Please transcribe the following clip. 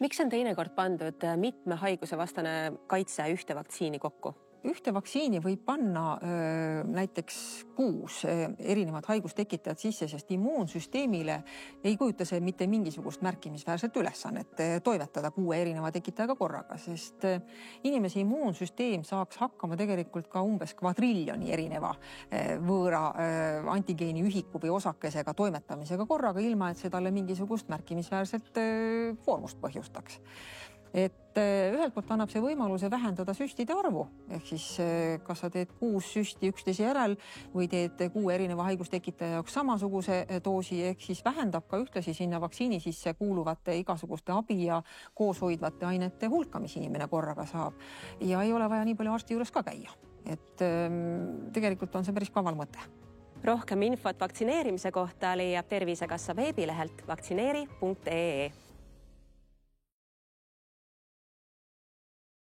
Miks on teinekord pandud mitme haiguse vastane kaitse ühte vaktsiini kokku? Ühte vaktsiini võib panna näiteks 6 erinevat haigustekitajat sisse, sest immuunsüsteemile ei kujuta see mitte mingisugust märkimisväärset ülesannet toimetada 6 erineva tekitajaga korraga, sest inimese immuunsüsteem saaks hakkama tegelikult ka umbes kvadriljoni erineva võõra antigeeni ühiku või osakesega toimetamisega korraga, ilma et see talle mingisugust märkimisväärset koormust põhjustaks. Et ühelt poolt annab see võimaluse vähendada süstide arvu, ehk siis kas sa teed 6 süsti üksteise järel või teed 6 erineva haigustekitaja jaoks samasuguse doosi, ehk siis vähendab ka ühtlasi sinna vaktsiini sisse kuuluvate igasuguste abi ja kooshoidvate ainete hulka, mis inimene korraga saab. Ja ei ole vaja nii palju arsti juures ka käia. Et tegelikult on see päris kaval mõte. Rohkem infot vaktsineerimise kohta leiab Tervisekassa veebilehelt vaktsineeri.ee.